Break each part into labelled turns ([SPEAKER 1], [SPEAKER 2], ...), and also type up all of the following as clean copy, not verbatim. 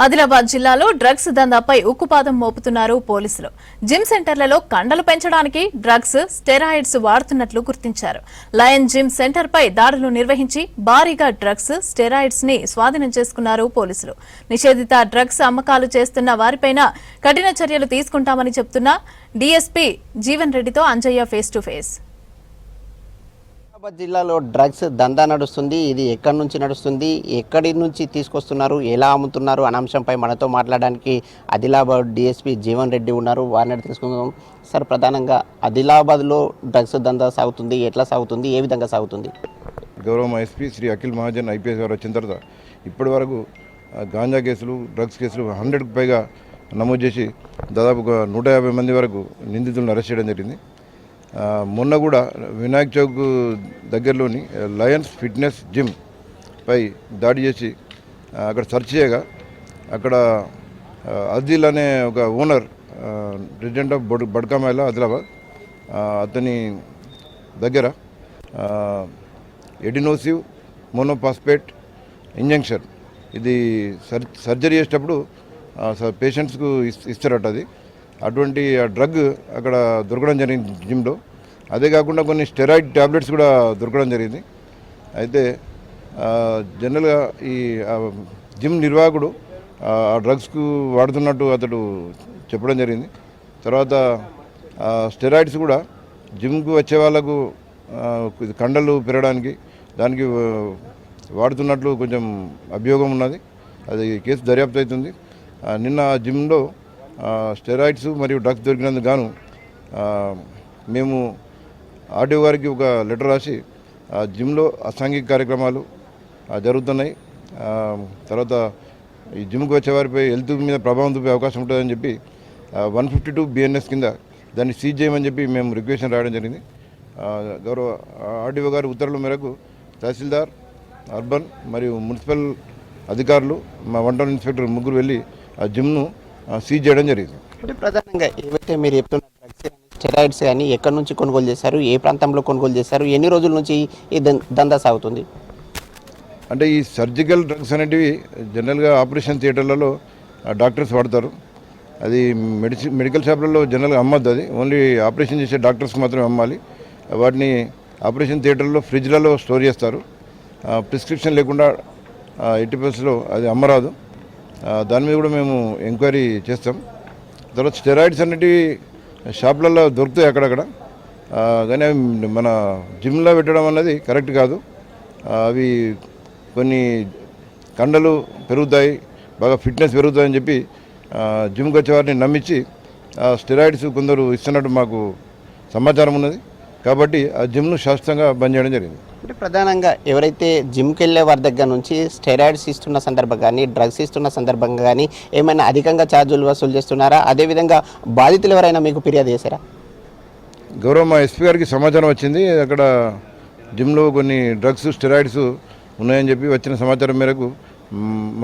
[SPEAKER 1] ఆదిలాబాద్ జిల్లాలో డ్రగ్స్ దందాపై ఉక్కుపాదం మోపుతున్నారు పోలీసులు. జిమ్ సెంటర్లలో కండలు పెంచడానికి డ్రగ్స్, స్టెరాయిడ్స్ వాడుతున్నట్లు గుర్తించారు. లయన్ జిమ్ సెంటర్ పై దాడులు నిర్వహించి భారీగా డ్రగ్స్, స్టెరాయిడ్స్ ని స్వాధీనం చేసుకున్నారు పోలీసులు. నిషేధిత డ్రగ్స్ అమ్మకాలు చేస్తున్న వారిపైన కఠిన చర్యలు తీసుకుంటామని చెబుతున్న డీఎస్పీ జీవన్ రెడ్డితో Anjaiah face to face.
[SPEAKER 2] Adilabad జిల్లాలో డ్రగ్స్ దందా నడుస్తుంది. ఇది ఎక్కడి నుంచి నడుస్తుంది, ఎక్కడి నుంచి తీసుకొస్తున్నారు, ఎలా అమ్ముతున్నారు అనే అంశంపై మనతో మాట్లాడడానికి ఆదిలాబాద్ డీఎస్పీ జీవన్ రెడ్డి ఉన్నారు. వారిని తెలుసుకుందాం. సార్, ప్రధానంగా ఆదిలాబాద్లో డ్రగ్స్ దందా సాగుతుంది, ఎట్లా సాగుతుంది, ఏ విధంగా సాగుతుంది?
[SPEAKER 3] గౌరవ ఎస్పీ శ్రీ అఖిల్ మహాజన్ ఐపీఎస్ గారు వచ్చిన తర్వాత ఇప్పటి వరకు గాంజా కేసులు, డ్రగ్స్ కేసులు 100కు పైగా నమోదు చేసి దాదాపు 150 మంది వరకు నిందితులను అరెస్ట్ చేయడం జరిగింది. మొన్న కూడా వినాయక్ చౌక్ దగ్గరలోని లయన్స్ ఫిట్నెస్ జిమ్ పై దాడి చేసి అక్కడ సెర్చ్ చేయగా అక్కడ అదిల్ అనే ఒక ఓనర్, రెసిడెంట్ ఆఫ్ బడ్కామాయిల ఆదిలాబాద్, అతని దగ్గర ఎడినోసివ్ మోనోపాస్పేట్ ఇంజెక్షన్ ఇది సర్జరీ చేసేటప్పుడు పేషెంట్స్కు ఇస్తారట. అది అటువంటి డ్రగ్ అక్కడ దొరకడం జరిగింది జిమ్లో. అదే కాకుండా కొన్ని స్టెరాయిడ్ ట్యాబ్లెట్స్ కూడా దొరకడం జరిగింది. అయితే జనరల్గా ఈ జిమ్ నిర్వాహకుడు ఆ డ్రగ్స్కు వాడుతున్నట్టు అతడు చెప్పడం జరిగింది. తర్వాత స్టెరాయిడ్స్ కూడా జిమ్కు వచ్చే వాళ్ళకు కండలు పెరగడానికి దానికి వాడుతున్నట్లు కొంచెం అభియోగం ఉన్నది. అది కేసు దర్యాప్తు అవుతుంది. నిన్న జిమ్లో స్టెరాయిడ్స్ మరియు డ్రగ్స్ దొరికినందుకు గాను మేము ఆర్డీఓ గారికి ఒక లెటర్ రాసి జిమ్లో అసాంఘిక కార్యక్రమాలు జరుగుతున్నాయి, తర్వాత ఈ జిమ్కి వచ్చేవారిపై హెల్త్ మీద ప్రభావం చూపే అవకాశం ఉంటుందని చెప్పి 152 BNS కింద దాన్ని సీజ్ చేయమని చెప్పి మేము రిక్వెస్ట్ రాయడం జరిగింది. గౌరవ ఆర్డీఓ గారి ఉత్తర్వుల మేరకు తహసీల్దార్, అర్బన్ మరియు మున్సిపల్ అధికారులు, మా 1 టౌన్ ఇన్స్పెక్టర్ ముగ్గురు వెళ్ళి ఆ జిమ్ను సీజ్ చేయడం జరిగింది.
[SPEAKER 2] అంటే ప్రధానంగా ఏవైతే మీరు చెప్తున్న డ్రగ్స్ కానీ స్టెరాయిడ్స్ కానీ ఎక్కడి నుంచి కొనుగోలు చేశారు, ఏ ప్రాంతంలో కొనుగోలు చేశారు, ఎన్ని రోజుల నుంచి ఈ దందా సాగుతుంది?
[SPEAKER 3] అంటే ఈ సర్జికల్ డ్రగ్స్ అనేటివి జనరల్గా ఆపరేషన్ థియేటర్లలో డాక్టర్స్ వాడతారు. అది మెడికల్ షాపులలో జనరల్గా అమ్మద్దు. అది ఓన్లీ ఆపరేషన్ చేసే డాక్టర్స్కి మాత్రమే అమ్మాలి. వాటిని ఆపరేషన్ థియేటర్లో ఫ్రిడ్జ్లలో స్టోర్ చేస్తారు. ప్రిస్క్రిప్షన్ లేకుండా 80% అది అమ్మరాదు. దాని మీద కూడా మేము ఎంక్వైరీ చేస్తాం. తర్వాత స్టెరాయిడ్స్ అనేటివి షాపులలో దొరుకుతాయి అక్కడక్కడ, కానీ అవి మన జిమ్లో పెట్టడం అన్నది కరెక్ట్ కాదు. అవి కొన్ని కండలు పెరుగుతాయి, బాగా ఫిట్నెస్ పెరుగుతాయని చెప్పి జిమ్కి వచ్చేవారిని నమ్మించి స్టెరాయిడ్స్ కొందరు ఇస్తున్నట్టు మాకు సమాచారం ఉన్నది. కాబట్టి ఆ జిమ్ను శాశ్వతంగా బంద్ చేయడం జరిగింది.
[SPEAKER 2] అంటే ప్రధానంగా ఎవరైతే జిమ్కి వెళ్ళే వారి దగ్గర నుంచి స్టెరాయిడ్స్ ఇస్తున్న సందర్భంగా కానీ, డ్రగ్స్ ఇస్తున్న సందర్భంగా కానీ ఏమైనా అధికంగా ఛార్జీలు వసూలు చేస్తున్నారా? అదేవిధంగా బాధితులు ఎవరైనా మీకు ఫిర్యాదు చేశారా?
[SPEAKER 3] గౌరవ మా ఎస్పీ గారికి సమాచారం వచ్చింది. అక్కడ జిమ్లో కొన్ని డ్రగ్స్, స్టెరాయిడ్స్ ఉన్నాయని చెప్పి వచ్చిన సమాచారం మేరకు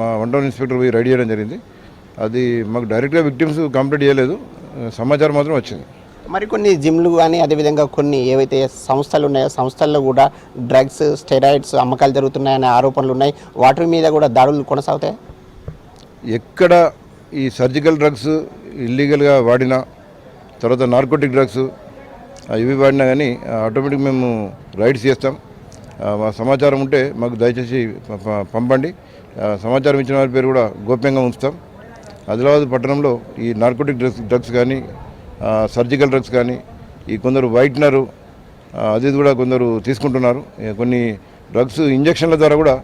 [SPEAKER 3] మా 1 టౌన్ ఇన్స్పెక్టర్ పోయి రెడీ చేయడం జరిగింది. అది మాకు డైరెక్ట్గా విక్టిమ్స్ కంప్లీట్ చేయలేదు, సమాచారం మాత్రం వచ్చింది.
[SPEAKER 2] మరికొన్ని జిమ్లు కానీ అదేవిధంగా కొన్ని ఏవైతే సంస్థలు ఉన్నాయో సంస్థల్లో కూడా డ్రగ్స్, స్టెరాయిడ్స్ అమ్మకాలు జరుగుతున్నాయనే ఆరోపణలు ఉన్నాయి. వాటి మీద కూడా దాడులు కొనసాగుతాయి.
[SPEAKER 3] ఎక్కడ ఈ సర్జికల్ డ్రగ్స్ ఇల్లీగల్గా వాడినా, తర్వాత నార్కోటిక్ డ్రగ్స్ ఇవి వాడినా కానీ ఆటోమేటిక్ మేము రైడ్స్ చేస్తాం. మా సమాచారం ఉంటే మాకు దయచేసి పంపండి. సమాచారం ఇచ్చిన వారి పేరు కూడా గోప్యంగా ఉంచుతాం. ఆదిలాబాద్ పట్టణంలో ఈ నార్కోటిక్ డ్రగ్స్ కానీ, సర్జికల్ డ్రగ్స్ కానీ, ఈ కొందరు వైట్నరు అది కూడా కొందరు తీసుకుంటున్నారు. కొన్ని డ్రగ్స్ ఇంజక్షన్ల ద్వారా కూడా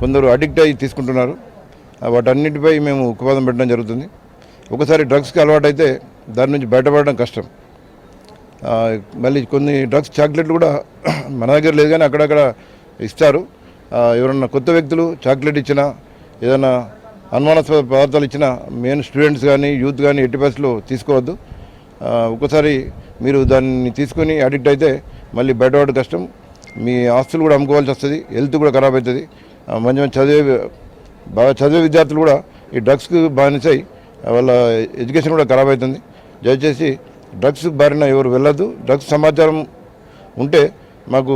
[SPEAKER 3] కొందరు అడిక్ట్ అయ్యి తీసుకుంటున్నారు. వాటన్నిటిపై మేము ఉక్కుపాదం పెట్టడం జరుగుతుంది. ఒకసారి డ్రగ్స్కి అలవాటు అయితే దాని నుంచి బయటపడడం కష్టం. మళ్ళీ కొన్ని డ్రగ్స్ చాక్లెట్లు కూడా మన దగ్గర లేదు కానీ అక్కడక్కడ ఇస్తారు. ఎవరన్నా కొత్త వ్యక్తులు చాక్లెట్ ఇచ్చినా, ఏదైనా అనుమానాస్పద పదార్థాలు ఇచ్చినా మెయిన్ స్టూడెంట్స్ కానీ, యూత్ కానీ ఎట్టి పరిస్థితుల్లో తీసుకోవద్దు. ఒకసారి మీరు దాన్ని తీసుకొని అడిక్ట్ అయితే మళ్ళీ బయటపడడం కష్టం. మీ ఆస్తులు కూడా అమ్ముకోవాల్సి వస్తుంది, హెల్త్ కూడా ఖరాబ్ అవుతుంది. మంచి మంచి బాగా చదివే విద్యార్థులు కూడా ఈ డ్రగ్స్కి బానిసై వాళ్ళ ఎడ్యుకేషన్ కూడా ఖరాబ్ అవుతుంది. దయచేసి డ్రగ్స్ బారిన ఎవరు వెళ్ళొద్దు. డ్రగ్స్ సమాచారం ఉంటే మాకు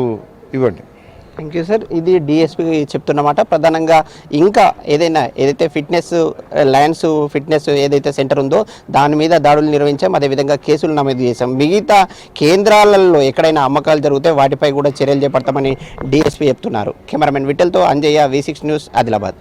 [SPEAKER 3] ఇవ్వండి.
[SPEAKER 2] Thank you sir. ఇది డిఎస్పీ చెప్తున్నమాట. ప్రధానంగా ఇంకా ఏదైతే ఫిట్నెస్ లయన్స్ ఫిట్నెస్ ఏదైతే సెంటర్ ఉందో దాని మీద దాడులు నిర్వహించాం, అదేవిధంగా కేసులు నమోదు చేశాం. మిగతా కేంద్రాలలో ఎక్కడైనా అమ్మకాలు జరిగితే వాటిపై కూడా చర్యలు చేపడతామని డిఎస్పీ చెప్తున్నారు. కెమెరామెన్ విఠల్తో అంజయ్య, V6 న్యూస్, ఆదిలాబాద్.